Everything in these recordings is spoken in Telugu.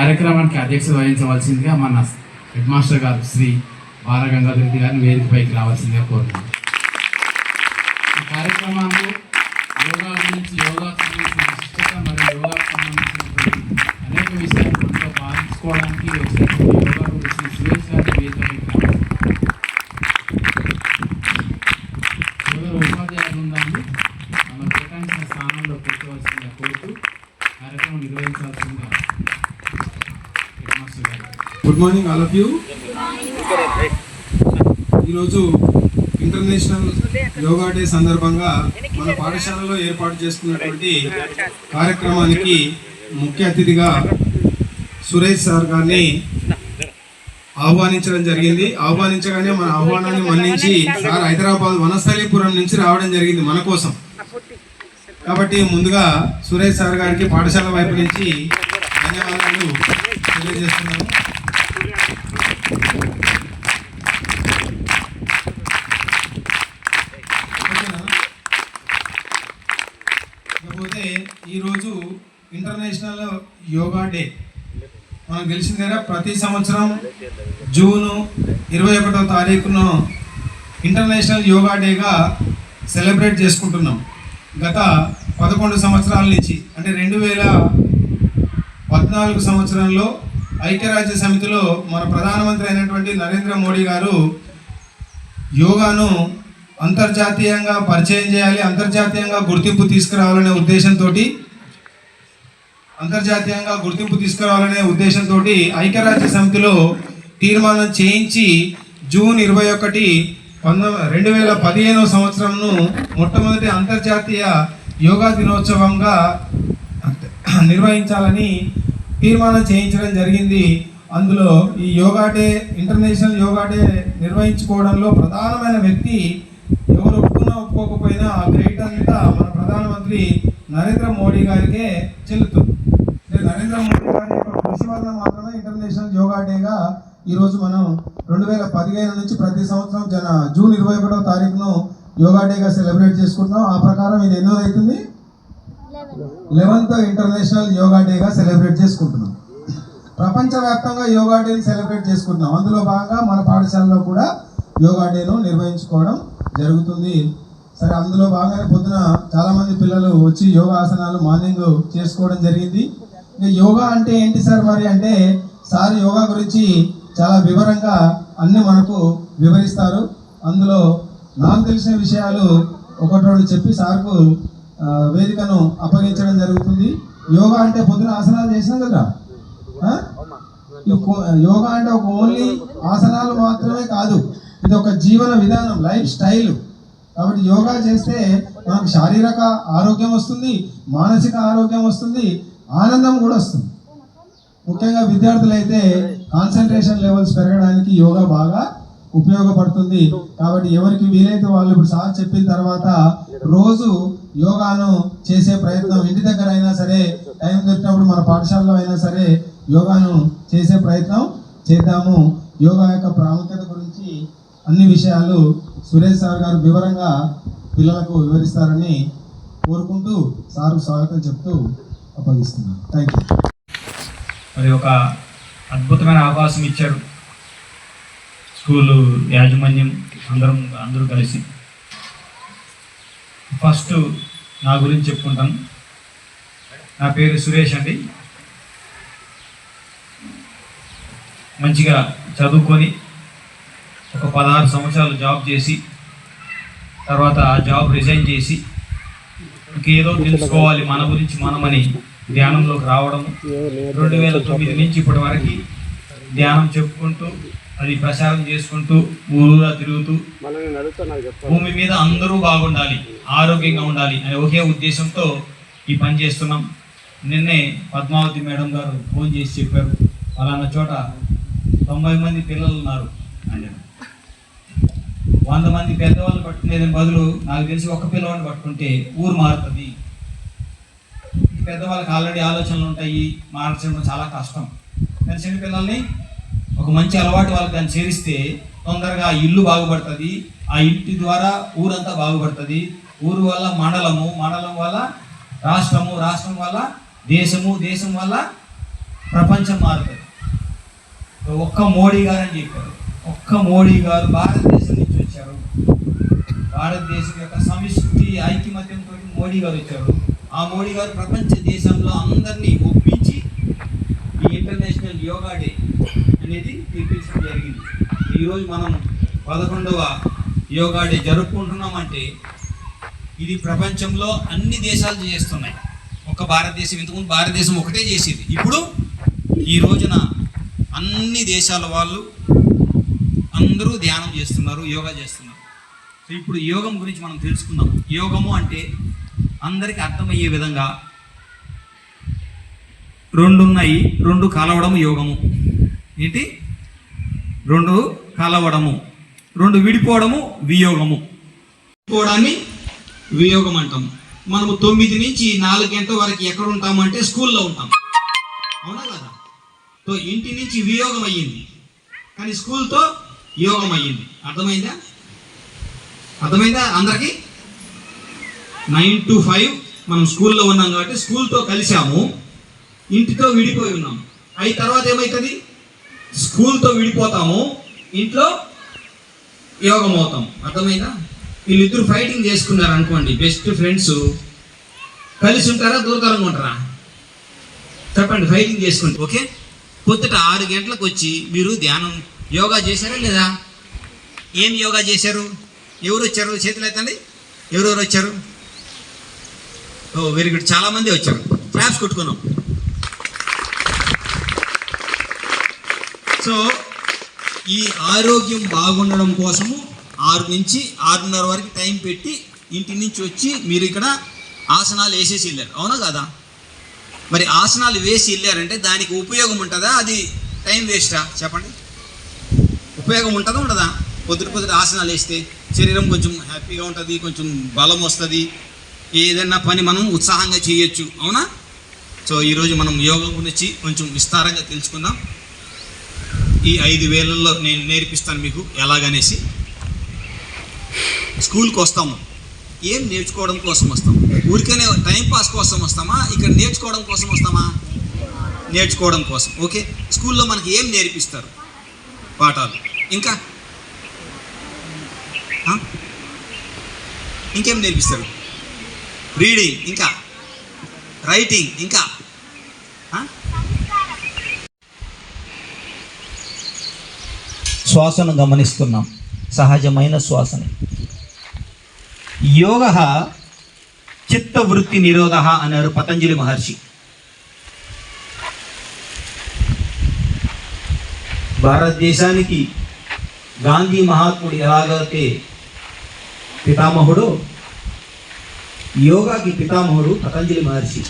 కార్యక్రమానికి అధ్యక్షత వహించవలసిందిగా మన హెడ్ మాస్టర్ గారు శ్రీ బాలగంగాధర్ రెడ్డి గారిని వేదికపైకి రావాల్సిందిగా కోరుతున్నాను. ఈ కార్యక్రమాన్ని యోగా గురించి, యోగాకు సంబంధించిన విశిష్టత మరియు యోగాకు సంబంధించినటువంటి అనేక విషయాలు మనతో పాల్చుకోవడానికి వచ్చినటువంటి యోగా గురించి సురేష్ గారిని వేదికపైకి రావాలి. యోగా ఉపాధ్యాయ బృందాన్ని మనం కేటాయించిన స్థానంలో కూర్చోవలసిందిగా కోరుతూ కార్యక్రమం నిర్వహించాల్సిందిగా హెడ్ మాస్టర్ గారు. Good morning all of you. ఈరోజు ఇంటర్నేషనల్ యోగా డే సందర్భంగా మన పాఠశాలలో ఏర్పాటు చేసుకున్నటువంటి కార్యక్రమానికి ముఖ్య అతిథిగా సురేష్ సార్ గారిని ఆహ్వానించడం జరిగింది. ఆహ్వానించగానే మన ఆహ్వానాన్ని మన్నించి సార్ హైదరాబాద్ వనస్థలీపురం నుంచి రావడం జరిగింది మన కోసం. కాబట్టి ముందుగా సురేష్ సార్ గారికి పాఠశాల వైపు నుంచి ధన్యవాదాలు తెలియజేస్తున్నాను. ఇకపోతే ఈరోజు ఇంటర్నేషనల్ యోగా డే మనకు తెలిసింది కదా. ప్రతి సంవత్సరం జూను 21వ తారీఖున ఇంటర్నేషనల్ యోగా డేగా సెలబ్రేట్ చేసుకుంటున్నాం. గత 11 సంవత్సరాల నుంచి, అంటే 2014 సంవత్సరంలో ఐక్యరాజ్య సమితిలో మన ప్రధానమంత్రి అయినటువంటి నరేంద్ర మోడీ గారు యోగాను అంతర్జాతీయంగా పరిచయం చేయాలి, అంతర్జాతీయంగా గుర్తింపు తీసుకురావాలనే ఉద్దేశంతో ఐక్యరాజ్య సమితిలో తీర్మానం చేయించి జూన్ 21, 2015 సంవత్సరంను మొట్టమొదటి అంతర్జాతీయ యోగా దినోత్సవంగా నిర్వహించాలని తీర్మానం చేయించడం జరిగింది. అందులో ఈ yoga day, international yoga day నిర్వహించుకోవడంలో ప్రధానమైన వ్యక్తి, ఎవరు ఒప్పుకోకపోయినా ఆ క్రెడిట్ అంతా మన ప్రధానమంత్రి నరేంద్ర మోడీ గారికే చెల్లుతుంది. నరేంద్ర మోడీ గారి యొక్క కృషి వల్ల మాత్రమే ఇంటర్నేషనల్ యోగా డేగా ఈరోజు మనం 2015 నుంచి ప్రతి సంవత్సరం జూన్ 21వ తారీఖును యోగా డేగా సెలబ్రేట్ చేసుకుంటున్నాం. ఆ ప్రకారం ఇది ఎన్నో అవుతుంది, 11th ఇంటర్నేషనల్ యోగా డేగా సెలబ్రేట్ చేసుకుంటున్నాం. ప్రపంచవ్యాప్తంగా యోగా డేని సెలబ్రేట్ చేసుకుంటున్నాం. అందులో భాగంగా మన పాఠశాలలో కూడా యోగా డేను నిర్వహించుకోవడం జరుగుతుంది. సరే, అందులో భాగంగానే పొద్దున చాలామంది పిల్లలు వచ్చి యోగా ఆసనాలు మార్నింగ్ చేసుకోవడం జరిగింది. ఇంకా యోగా అంటే ఏంటి సార్ మరి అంటే, సార్ యోగా గురించి చాలా వివరంగా అన్నీ మనకు వివరిస్తారు. అందులో నాకు తెలిసిన విషయాలు ఒకటి రెండు చెప్పి సార్కు వేదికను అప్పగించడం జరుగుతుంది. యోగా అంటే పొద్దున ఆసనాలు చేసినాం కదా, యోగా అంటే ఒక ఓన్లీ ఆసనాలు మాత్రమే కాదు, ఇది ఒక జీవన విధానం, లైఫ్ స్టైల్. కాబట్టి యోగా చేస్తే మనకు శారీరక ఆరోగ్యం వస్తుంది, మానసిక ఆరోగ్యం వస్తుంది, ఆనందం కూడా వస్తుంది. ముఖ్యంగా విద్యార్థులైతే కాన్సన్ట్రేషన్ లెవెల్స్ పెరగడానికి యోగా బాగా ఉపయోగపడుతుంది. కాబట్టి ఎవరికి వీలైతే వాళ్ళు ఇప్పుడు సార్ చెప్పిన తర్వాత రోజు యోగాను చేసే ప్రయత్నం, ఇంటి దగ్గర అయినా సరే, టైం దొరికినప్పుడు మన పాఠశాలలో అయినా సరే యోగాను చేసే ప్రయత్నం చేద్దాము. యోగా యొక్క ప్రాముఖ్యత గురించి అన్ని విషయాలు సురేష్ సార్ గారు వివరంగా పిల్లలకు వివరిస్తారని కోరుకుంటూ సార్కు స్వాగతం చెప్తూ అప్పగిస్తున్నాను. Thank you. మరి ఒక అద్భుతమైన అవకాశం ఇచ్చారు స్కూలు యాజమాన్యం, అందరూ కలిసి. ఫస్ట్ నా గురించి చెప్పుకుంటాను. నా పేరు సురేష్ అండి. మంచిగా చదువుకొని ఒక 16 సంవత్సరాలు జాబ్ చేసి, తర్వాత ఆ జాబ్ రిజైన్ చేసి ఇంకేదో తెలుసుకోవాలి మన గురించి మనమని ధ్యానంలోకి రావడం. 2009 నుంచి ఇప్పటి వరకు ధ్యానం చెప్పుకుంటూ, అది ప్రచారం చేసుకుంటూ, ఊరుగా తిరుగుతూ, భూమి మీద అందరూ బాగుండాలి, ఆరోగ్యంగా ఉండాలి అనే ఒకే ఉద్దేశంతో ఈ పని చేస్తున్నాం. నిన్నే పద్మావతి మేడం గారు ఫోన్ చేసి చెప్పారు, అలాన్న చోట 90 మంది పిల్లలు ఉన్నారు అని. 100 మంది పెద్దవాళ్ళు పట్టుకునేదని బదులు నాకు తెలిసి ఒక్క పిల్లవాడిని పట్టుకుంటే ఊరు మారుతుంది. పెద్దవాళ్ళకి ఆల్రెడీ ఆలోచనలు ఉంటాయి, మార్చడం చాలా కష్టం. కానీ చిన్న పిల్లల్ని ఒక మంచి అలవాటు వాళ్ళకి దాన్ని చేరిస్తే తొందరగా ఇల్లు బాగుపడుతుంది, ఆ ఇంటి ద్వారా ఊరంతా బాగుపడుతుంది. ఊరు వల్ల మండలము, మండలం వల్ల రాష్ట్రము, రాష్ట్రం వల్ల దేశము, దేశం వల్ల ప్రపంచం మారుతుంది. ఒక్క మోడీ గారు అని చెప్పారు. ఒక్క మోడీ గారు భారతదేశం నుంచి వచ్చారు. భారతదేశం యొక్క సమిష్టి ఐక్యమత్యంతో మోడీ గారు వచ్చారు. ఆ మోడీ గారు ప్రపంచ దేశంలో అందరినీ ఒప్పించి ఈ ఇంటర్నేషనల్ యోగా డే అనేది తీర్పించడం జరిగింది. ఈరోజు మనం 11వ యోగా డే జరుపుకుంటున్నామంటే ఇది ప్రపంచంలో అన్ని దేశాలు చేస్తున్నాయి. ఒక భారతదేశం, ఇంతకుముందు భారతదేశం ఒకటే చేసేది. ఇప్పుడు ఈ రోజున అన్ని దేశాల వాళ్ళు అందరూ ధ్యానం చేస్తున్నారు, యోగా చేస్తున్నారు. సో ఇప్పుడు యోగం గురించి మనం తెలుసుకుందాం. యోగము అంటే అందరికీ అర్థమయ్యే విధంగా రెండు ఉన్నాయి. రెండు కలవడము యోగము. ఏంటి? రెండు కలవడము, రెండు విడిపోవడము వియోగము. విడిపోవడాన్ని వియోగం అంటాం. మనము 9 నుంచి 4 గంటల వరకు ఎక్కడ ఉంటామంటే స్కూల్లో ఉంటాం, అవునా కదా? సో ఇంటి నుంచి వియోగం అయ్యింది, కానీ స్కూల్తో యోగం అయ్యింది. అర్థమైందా? అందరికీ 9 to 5 మనం స్కూల్లో ఉన్నాం కాబట్టి స్కూల్తో కలిసాము, ఇంటితో విడిపోయి ఉన్నాము. అయిన తర్వాత ఏమవుతుంది? స్కూల్తో విడిపోతాము, ఇంట్లో యోగం అవుతాం. అర్థమైందా? వీళ్ళిద్దరు ఫైటింగ్ చేసుకున్నారు అనుకోండి, బెస్ట్ ఫ్రెండ్స్, కలిసి ఉంటారా దూరంగా ఉంటారా? చెప్పండి. ఫైటింగ్ చేసుకుంటే ఓకే. పొద్దుట 6 గంటలకు వచ్చి మీరు ధ్యానం యోగా చేశారా లేదా? ఏం యోగా చేశారు? ఎవరు వచ్చారు? చేతులు ఎత్తండి. ఎవరెవరు వచ్చారు? ఓ వెరీ గుడ్, చాలామంది వచ్చారు. క్లాప్స్ కొట్టుకున్నాం. సో ఈ ఆరోగ్యం బాగుండడం కోసము 6 నుంచి 6:30 వరకు టైం పెట్టి ఇంటి నుంచి వచ్చి మీరు ఇక్కడ ఆసనాలు వేసేసి వెళ్ళారు, అవునా కదా? మరి ఆసనాలు వేసి వెళ్ళారంటే దానికి ఉపయోగం ఉంటుందా? అది టైం వేస్టా? చెప్పండి. ఉపయోగం ఉంటుందా ఉండదా? పొద్దుట ఆసనాలు వేస్తే శరీరం కొంచెం హ్యాపీగా ఉంటుంది, కొంచెం బలం వస్తుంది, ఏదైనా పని మనం ఉత్సాహంగా చేయొచ్చు, అవునా? సో ఈరోజు మనం యోగా గురించి కొంచెం విస్తారంగా తెలుసుకుందాం. ఈ 5 వేలల్లో నేను నేర్పిస్తాను మీకు ఎలాగనేసి. స్కూల్కి వస్తాము, ఏం నేర్చుకోవడం కోసం వస్తాం? ఊరికనే టైంపాస్ కోసం వస్తామా? ఇక్కడ నేర్చుకోవడం కోసం వస్తామా? నేర్చుకోవడం కోసం. ఓకే. స్కూల్లో మనకి ఏం నేర్పిస్తారు? పాఠాలు. ఇంకేం నేర్పిస్తారు? రీడింగ్, ఇంకా రైటింగ్, ఇంకా శ్వాసను గమనిస్తున్నాం, సహజమైన శ్వాసని. యోగ చిత్తవృత్తి నిరోధ అన్నారు పతంజలి మహర్షి. భారతదేశానికి గాంధీ మహాత్ముడు ఎలాగైతే పితామహుడో, యోగాకి పితామహుడు పతంజలి మహర్షి.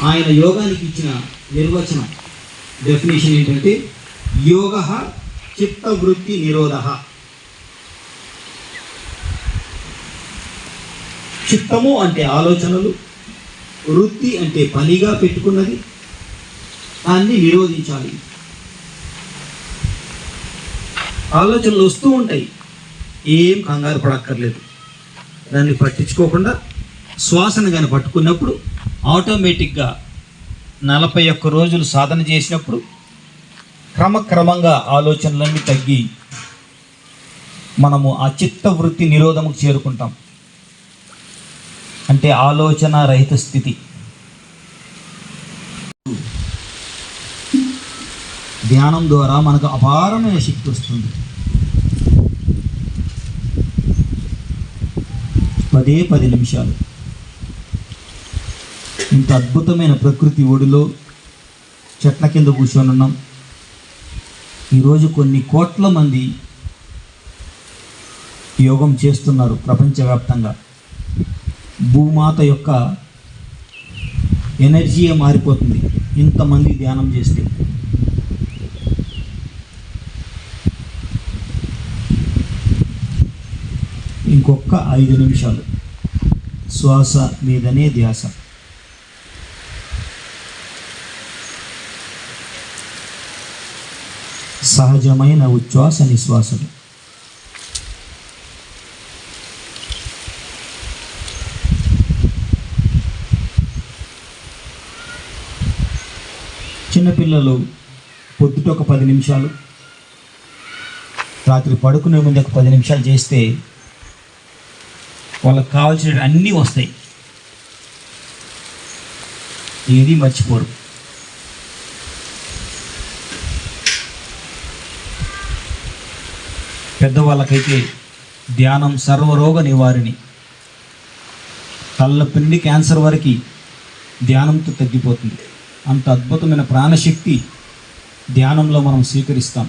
ఆయన యోగానికి ఇచ్చిన నిర్వచనం, డెఫినేషన్ ఏంటంటే యోగ చిత్తవృత్తి నిరోధ. చిత్తము అంటే ఆలోచనలు, వృత్తి అంటే పనిగా పెట్టుకున్నది, దాన్ని నిరోధించాలి. ఆలోచనలు వస్తూ ఉంటాయి, ఏం కంగారు పడక్కర్లేదు. దాన్ని పట్టించుకోకుండా శ్వాసను కానీ పట్టుకున్నప్పుడు ఆటోమేటిక్గా 41 రోజులు సాధన చేసినప్పుడు క్రమక్రమంగా ఆలోచనలన్నీ తగ్గి మనము ఆ చిత్తవృత్తి నిరోధముకు చేరుకుంటాం. అంటే ఆలోచన రహిత స్థితి. ధ్యానం ద్వారా మనకు అపారమైన శక్తి వస్తుంది. 10 నిమిషాలు ఇంత అద్భుతమైన ప్రకృతి ఒడిలో చెట్ల కింద కూర్చొని ఉన్నాం. ఈరోజు కొన్ని కోట్ల మంది యోగం చేస్తున్నారు ప్రపంచవ్యాప్తంగా. భూమాత యొక్క ఎనర్జీయే మారిపోతుంది ఇంతమంది ధ్యానం చేస్తే. ఇంకొక 5 నిమిషాలు శ్వాస మీదనే ధ్యాస. సహజమైన ఉచ్ఛ్వాస నిశ్వాసలు. చిన్నపిల్లలు పొద్దుట ఒక 10 నిమిషాలు, రాత్రి పడుకునే ముందు ఒక 10 నిమిషాలు చేస్తే వాళ్ళకి కావాల్సిన అన్నీ వస్తాయి, ఏది మర్చిపోరు. పెద్దవాళ్ళకైతే ధ్యానం సర్వరోగ నివారిణి. తలనొప్పి నుండి క్యాన్సర్ వరకు ధ్యానంతో తగ్గిపోతుంది. అంత అద్భుతమైన ప్రాణశక్తి ధ్యానంలో మనం స్వీకరిస్తాం.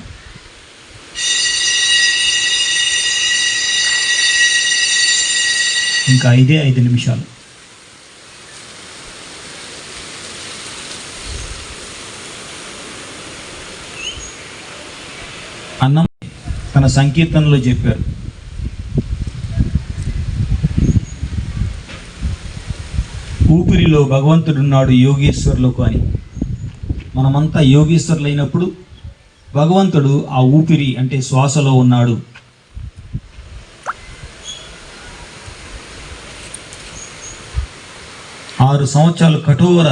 ఇంకా 5 నిమిషాలు. అన్నం తన సంకీర్తనలో చెప్పారు, ఊపిరిలో భగవంతుడున్నాడు యోగేశ్వరులకు అని. మనమంతా యోగేశ్వరులైనప్పుడు భగవంతుడు ఆ ఊపిరి అంటే శ్వాసలో ఉన్నాడు. ఆరు సంవత్సరాలు కఠోర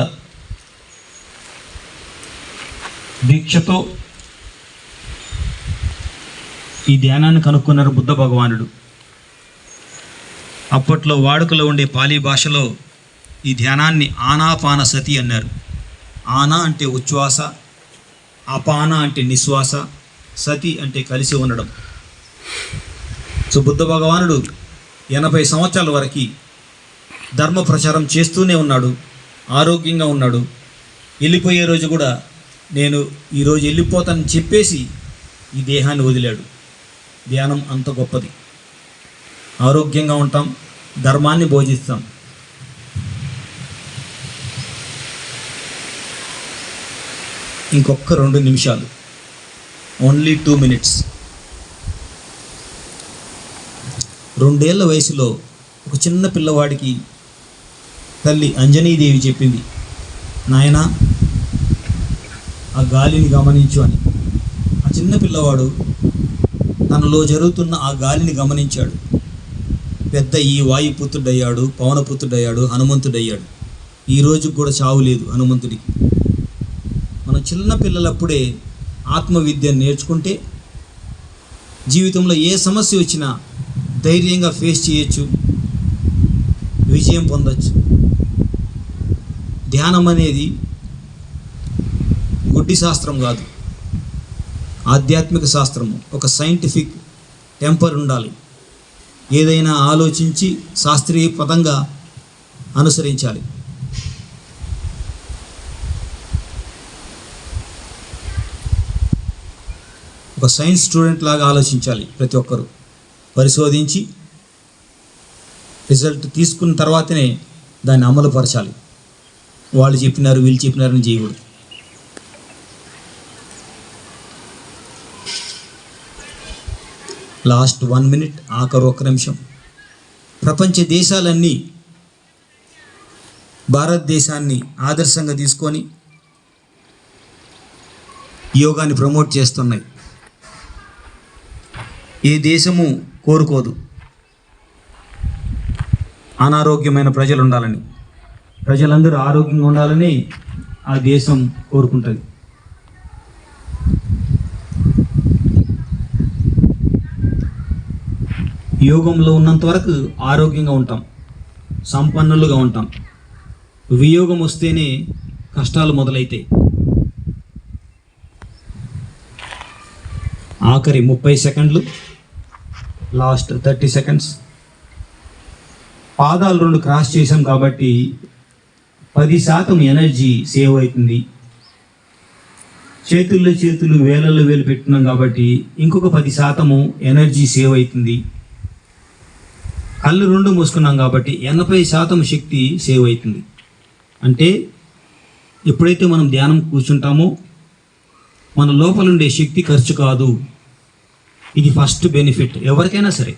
దీక్షతో ఈ ధ్యానాన్ని కనుక్కున్నారు బుద్ధ భగవానుడు. అప్పట్లో వాడుకలో ఉండే పాలీ భాషలో ఈ ధ్యానాన్ని ఆనాపాన సతి అన్నారు. ఆనా అంటే ఉచ్ఛ్వాస, అపాన అంటే నిశ్వాస, సతి అంటే కలిసి ఉండడం. సో బుద్ధ భగవానుడు 80 సంవత్సరాల వరకు ధర్మ ప్రచారం చేస్తూనే ఉన్నాడు, ఆరోగ్యంగా ఉన్నాడు. వెళ్ళిపోయే రోజు కూడా నేను ఈరోజు వెళ్ళిపోతానని చెప్పేసి ఈ దేహాన్ని వదిలాడు. ధ్యానం అంత గొప్పది. ఆరోగ్యంగా ఉంటాం, ధర్మాన్ని బోధిస్తాం. ఇంకొక 2 నిమిషాలు, ఓన్లీ 2 minutes. 2 ఏళ్ల వయసులో ఒక చిన్న పిల్లవాడికి తల్లి అంజనీదేవి చెప్పింది, నాయనా ఆ గాలిని గమనించు అని. ఆ చిన్న పిల్లవాడు తనలో జరుగుతున్న ఆ గాలిని గమనించాడు. పెద్ద ఈ వాయుపుత్రుడయ్యాడు, పవనపుత్రుడయ్యాడు, హనుమంతుడయ్యాడు. ఈ రోజు కూడా చావు లేదు హనుమంతుడికి. మనం చిన్న పిల్లలప్పుడే ఆత్మవిద్యను నేర్చుకుంటే జీవితంలో ఏ సమస్య వచ్చినా ధైర్యంగా ఫేస్ చేయొచ్చు, విజయం పొందొచ్చు. ధ్యానం అనేది గుడ్డి శాస్త్రం కాదు, ఆధ్యాత్మిక శాస్త్రము. ఒక సైంటిఫిక్ టెంపర్ ఉండాలి. ఏదైనా ఆలోచించి శాస్త్రీయ పదంగా అనుసరించాలి. ఒక సైన్స్ స్టూడెంట్ లాగా ఆలోచించాలి. ప్రతి ఒక్కరూ పరిశోధించి రిజల్ట్ తీసుకున్న తర్వాతనే దాన్ని అమలుపరచాలి. వాళ్ళు చెప్పినారు వీళ్ళు చెప్పినారని చేయకూడదు. లాస్ట్ 1 minute, ఆఖరు 1 నిమిషం. ప్రపంచ దేశాలన్నీ భారతదేశాన్ని ఆదర్శంగా తీసుకొని యోగాని ప్రమోట్ చేస్తున్నాయి. ఏ దేశము కోరుకోదు అనారోగ్యమైన ప్రజలు ఉండాలని. ప్రజలందరూ ఆరోగ్యంగా ఉండాలని ఆ దేశం కోరుకుంటుంది. యోగంలో ఉన్నంత వరకు ఆరోగ్యంగా ఉంటాం, సంపన్నులుగా ఉంటాం. వియోగం వస్తేనే కష్టాలు మొదలైతాయి. ఆఖరి 30 సెకండ్లు, లాస్ట్ 30 seconds. పాదాలు 2 క్రాస్ చేసాం కాబట్టి 10% ఎనర్జీ సేవ్ అవుతుంది. చేతులు వేలల్లో వేలు పెట్టున్నాం కాబట్టి ఇంకొక 10% ఎనర్జీ సేవ్ అవుతుంది. కళ్ళు 2 మూసుకున్నాం కాబట్టి 80% శక్తి సేవ్ అవుతుంది. అంటే ఎప్పుడైతే మనం ధ్యానం కూర్చుంటామో మన లోపలుండే శక్తి ఖర్చు కాదు. ఇది ఫస్ట్ బెనిఫిట్. ఎవరికైనా సరే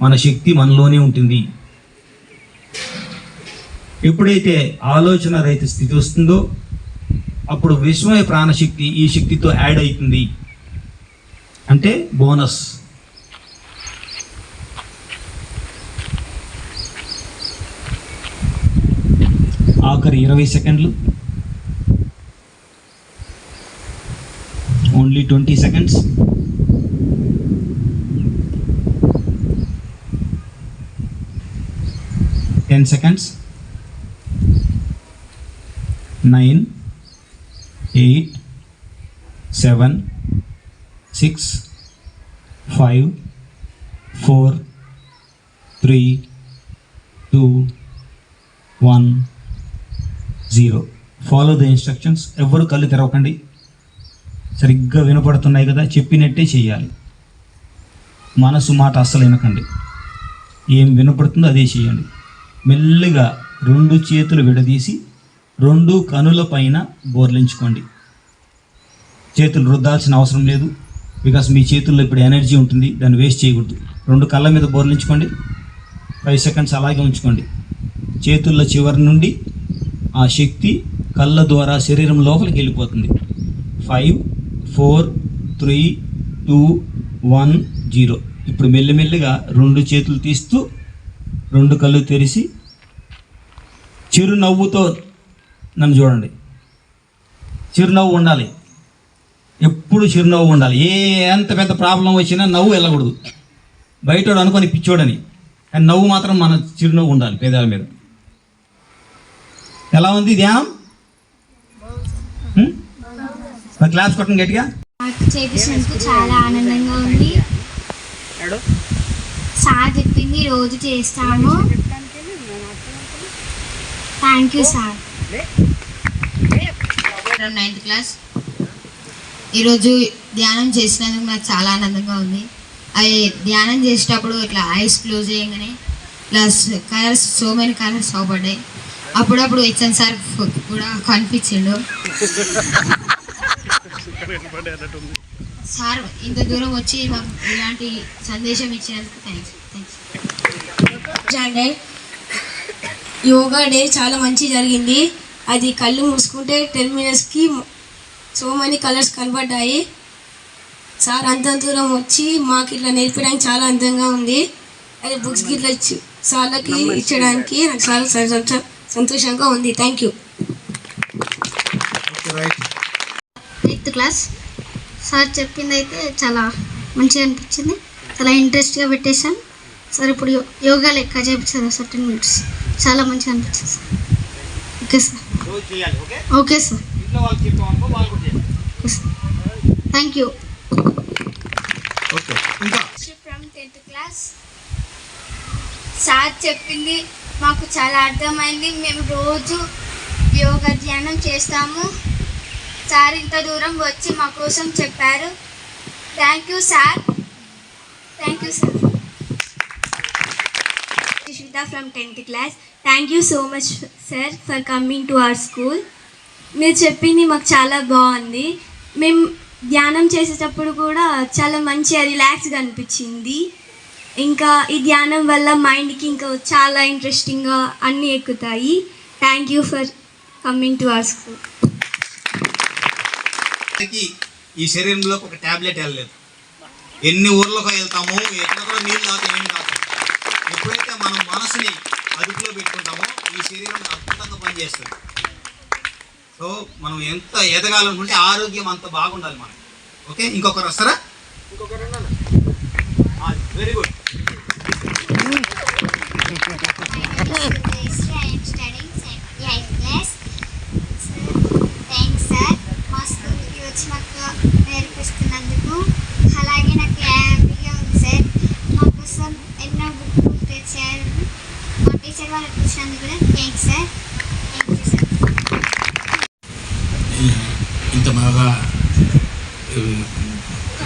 మన శక్తి మనలోనే ఉంటుంది. ఎప్పుడైతే ఆలోచన రహిత స్థితి వస్తుందో అప్పుడు విశ్వమయ ప్రాణశక్తి ఈ శక్తితో యాడ్ అవుతుంది. అంటే బోనస్. ఆఖరి 20 సెకండ్లు. Only 20 seconds. Ten seconds. 9, 8, 7, 6, 5, 4, 3, 2, 1, 0. Follow the instructions. ఎవరు కళ్ళు తెరవకండి. సరిగ్గా వినపడుతున్నాయి కదా, చెప్పినట్టే చేయాలి. మనసు మాట అస్సలు వినకండి. ఏం వినపడుతుందో అదే చేయండి. మెల్లిగా 2 చేతులు విడదీసి 2 కనుల పైన బోర్లించుకోండి. చేతులు రుద్దాల్సిన అవసరం లేదు, బికాస్ మీ చేతుల్లో ఇప్పుడు ఎనర్జీ ఉంటుంది, దాన్ని వేస్ట్ చేయకూడదు. 2 కళ్ళ మీద బోర్లించుకోండి. 5 seconds అలాగే ఉంచుకోండి. చేతుల్లో చివరి నుండి ఆ శక్తి కళ్ళ ద్వారా శరీరం లోపలికి వెళ్ళిపోతుంది. 5, 4, 3, 2, 1, 0. ఇప్పుడు మెల్లిమెల్లిగా 2 చేతులు తీస్తూ 2 కళ్ళు తెరిచి చిరునవ్వుతో నన్ను చూడండి. చిరునవ్వు ఉండాలి, ఎప్పుడు చిరునవ్వు ఉండాలి. ఎంత పెద్ద ప్రాబ్లం వచ్చినా నవ్వు వెళ్ళకూడదు. బయటోడు అనుకొని పిచ్చోడని, కానీ నవ్వు మాత్రం మన చిరునవ్వు ఉండాలి పేదాల మీద. ఎలా ఉంది ధ్యానం? క్లాస్ కొట్టండి గట్టిగా. నాకు చేపించినందుకు చాలా ఆనందంగా ఉంది. సార్ చెప్పింది రోజు చేస్తాను. Thank you sir. 9th class. ఈరోజు ధ్యానం చేసినందుకు నాకు చాలా ఆనందంగా ఉంది. అది ధ్యానం చేసేటప్పుడు ఇట్లా ఐస్ క్లోజ్ చేయగానే plus colours, so many colours అవపడ్డాయి. అప్పుడప్పుడు హెచ్ఎన్ సార్ కూడా కనిపించిండు. సార్ ఇంత దూరం వచ్చి మాకు ఇలాంటి సందేశం ఇచ్చినందుకు థ్యాంక్స్. యోగా డే చాలా మంచి జరిగింది. అది కళ్ళు మూసుకుంటే 10 minutesకి సో మెనీ కలర్స్ కనబడ్డాయి. సార్ అంత దూరం వచ్చి మాకు ఇట్లా నేర్పడానికి చాలా అందంగా ఉంది. అది బుక్స్ గిట్లా సార్లకి ఇచ్చడానికి నాకు చాలా సంతోషంగా ఉంది. Thank you. 8th class. Sir చెప్పింది అయితే చాలా మంచిగా అనిపించింది. చాలా ఇంట్రెస్ట్గా పెట్టేశాను. సార్ ఇప్పుడు యోగా లెక్క చేయించారు 13 minutes. చాలా మంచిగా అనిపించింది sir. Okay sir. Okay sir. Okay sir. Thank you. From 10th class. Sir చెప్పింది మాకు చాలా అర్థమైంది. మేము రోజు యోగా ధ్యానం చేస్తాము. సార్ ఇంత దూరం వచ్చి మా కోసం చెప్పారు. Thank you sir. Thank you sir. Shweta from 10th class. Thank you so much sir for coming to our school. మీరు చెప్పింది మాకు చాలా బాగుంది. మేము ధ్యానం చేసేటప్పుడు కూడా చాలా మంచిగా రిలాక్స్గా అనిపించింది. ఇంకా ఈ ధ్యానం వల్ల మైండ్కి ఇంకా చాలా ఇంట్రెస్టింగ్గా అన్నీ ఎక్కుతాయి. Thank you for coming to our school. ఈ శరీరంలోకి ఒక ట్యాబ్లెట్ వెళ్ళలేదు. ఎన్ని ఊర్లకు వెళ్తాము, ఎక్కడ కూడా నీళ్ళు తాగుతాం, ఏమి తాగుతాం. ఎప్పుడైతే మనం మనసుని అదుపులో పెట్టుకుంటామో ఈ శరీరం అద్భుతంగా పనిచేస్తుంది. సో మనం ఎంత ఎదగాలనుకుంటే ఆరోగ్యం అంత బాగుండాలి మనం. ఓకే, ఇంకొకరు వస్తారా? Very good. థ్యాంక్స్ సార్ మా స్కూల్కి వచ్చి మాకు నేర్పిస్తున్నందుకు. అలాగే నాకు హ్యాపీగా ఉంది సార్. మా కోసం ఎన్నో బుక్లు తెచ్చారు. మా టీచర్ వాళ్ళు ఇచ్చినందుకు కూడా thanks sir. Thank you sir. ఇంత బాగా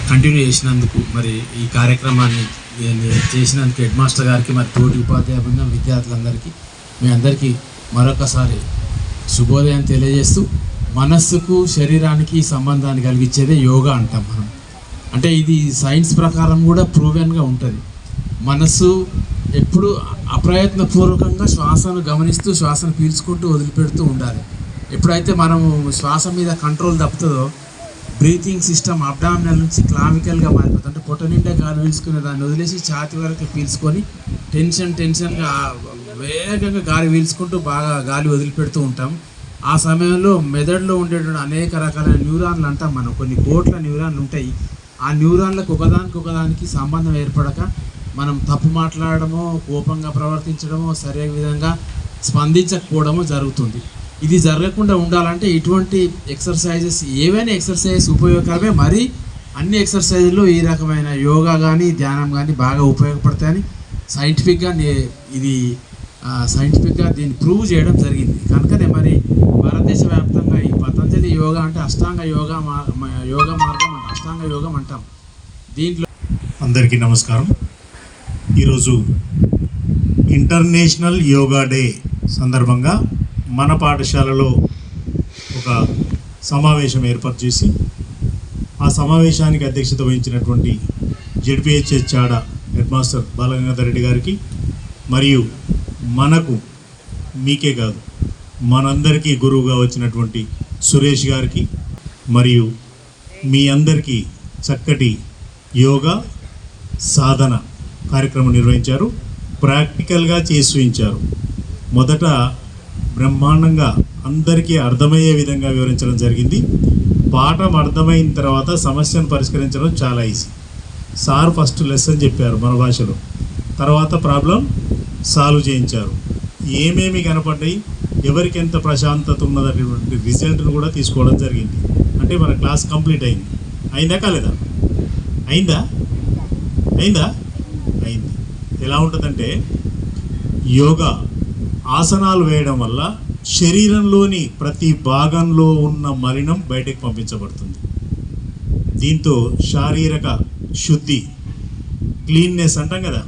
కంటిన్యూ చేసినందుకు, మరి ఈ కార్యక్రమాన్ని చేసినందుకు హెడ్ మాస్టర్ గారికి, మరి తోటి ఉపాధ్యాయ బృందం, విద్యార్థులందరికీ మీ అందరికీ మరొకసారి శుభోదయం తెలియజేస్తూ, మనస్సుకు శరీరానికి సంబంధాన్ని కలిగించేదే యోగా అంటాం మనం. అంటే ఇది సైన్స్ ప్రకారం కూడా ప్రూవెన్గా ఉంటుంది. మనస్సు ఎప్పుడు అప్రయత్నపూర్వకంగా శ్వాసను గమనిస్తూ శ్వాసను పీల్చుకుంటూ వదిలిపెడుతూ ఉండాలి. ఎప్పుడైతే మనము శ్వాస మీద కంట్రోల్ తప్పుతుందో బ్రీతింగ్ సిస్టమ్ అబ్డామినల్ నుంచి క్లావికల్గా మారిపోతుంది. అంటే పొట్ట నిండా గాలి పీల్చుకునే దాన్ని వదిలేసి ఛాతి వరకు పీల్చుకొని టెన్షన్గా వేగంగా గాలి పీల్చుకుంటూ బాగా గాలి వదిలిపెడుతూ ఉంటాం. ఆ సమయంలో మెదడులో ఉండేటువంటి అనేక రకాలైన న్యూరాన్లు అంటాం మనం, కొన్ని కోట్ల న్యూరాన్లు ఉంటాయి. ఆ న్యూరాన్లకు ఒకదానికి సంబంధం ఏర్పడక మనం తప్పు మాట్లాడడమో, కోపంగా ప్రవర్తించడమో, సరైన విధంగా స్పందించకపోవడమో జరుగుతుంది. ఇది జరగకుండా ఉండాలంటే ఇటువంటి ఎక్సర్సైజెస్, ఏవైనా ఎక్సర్సైజెస్ ఉపయోగకరమే. మరి అన్ని ఎక్సర్సైజుల్లో ఈ రకమైన యోగా కానీ ధ్యానం కానీ బాగా ఉపయోగపడతాయని సైంటిఫిక్గా దీన్ని ప్రూవ్ చేయడం జరిగింది. కనుకనే మరి భారతదేశ వ్యాప్తంగా ఈ పతంజలి యోగా అంటే అష్టాంగ యోగా మార్గం అష్టాంగ యోగం అంటాం. దీంట్లో అందరికీ నమస్కారం. ఈరోజు ఇంటర్నేషనల్ యోగా డే సందర్భంగా మన పాఠశాలలో ఒక సమావేశం ఏర్పాటు చేసి ఆ సమావేశానికి అధ్యక్షత వహించినటువంటి ZPHS Chada head master Balagangadhar Reddy గారికి, మరియు మనకు మీకే కాదు మనందరికీ గురువుగా వచ్చినటువంటి సురేష్ గారికి, మరియు మీ అందరికీ చక్కటి యోగా సాధన కార్యక్రమం నిర్వహించారు. ప్రాక్టికల్గా చేసి చూపించారు. మొదట బ్రహ్మాండంగా అందరికీ అర్థమయ్యే విధంగా వివరించడం జరిగింది. పాఠం అర్థమైన తర్వాత సమస్యను పరిష్కరించడం చాలా ఈజీ. సార్ ఫస్ట్ లెసన్ చెప్పారు మన భాషలో, తర్వాత ప్రాబ్లం సాల్వ్ చేయించారు. ఏమేమి కనపడ్డాయి, ఎవరికి ఎంత ప్రశాంతత ఉన్నదనేటువంటి రిజల్ట్ను కూడా తీసుకోవడం జరిగింది. అంటే మన క్లాస్ కంప్లీట్ అయింది. అయిందా కాలేదా? అయిందా? అయింది. ఎలా ఉంటుందంటే, యోగా ఆసనాలు వేయడం వల్ల శరీరంలోని ప్రతి భాగంలో ఉన్న మలినం బయటకు పంపించబడుతుంది. దీంతో శారీరక శుద్ధి, క్లీన్నెస్ అంటాం కదా,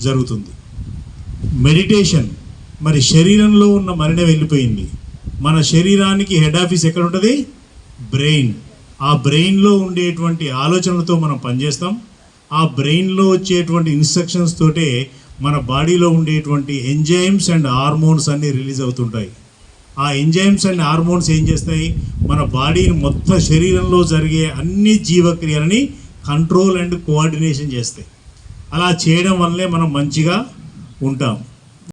జరుగుతుంది. మెడిటేషన్, మరి శరీరంలో ఉన్న మలినం వెళ్ళిపోయింది. మన శరీరానికి హెడ్ ఆఫీస్ ఎక్కడ ఉంటుంది? బ్రెయిన్. ఆ బ్రెయిన్లో ఉండేటువంటి ఆలోచనలతో మనం పనిచేస్తాం. ఆ బ్రెయిన్లో వచ్చేటువంటి ఇన్స్ట్రక్షన్స్ తోటే మన బాడీలో ఉండేటువంటి ఎంజైమ్స్ అండ్ హార్మోన్స్ అన్నీ రిలీజ్ అవుతుంటాయి. ఆ ఎంజైమ్స్ అండ్ హార్మోన్స్ ఏం చేస్తాయి? మన బాడీని మొత్తం శరీరంలో జరిగే అన్ని జీవక్రియలని కంట్రోల్ అండ్ కోఆర్డినేషన్ చేస్తాయి. అలా చేయడం వల్లే మనం మంచిగా ఉంటాం.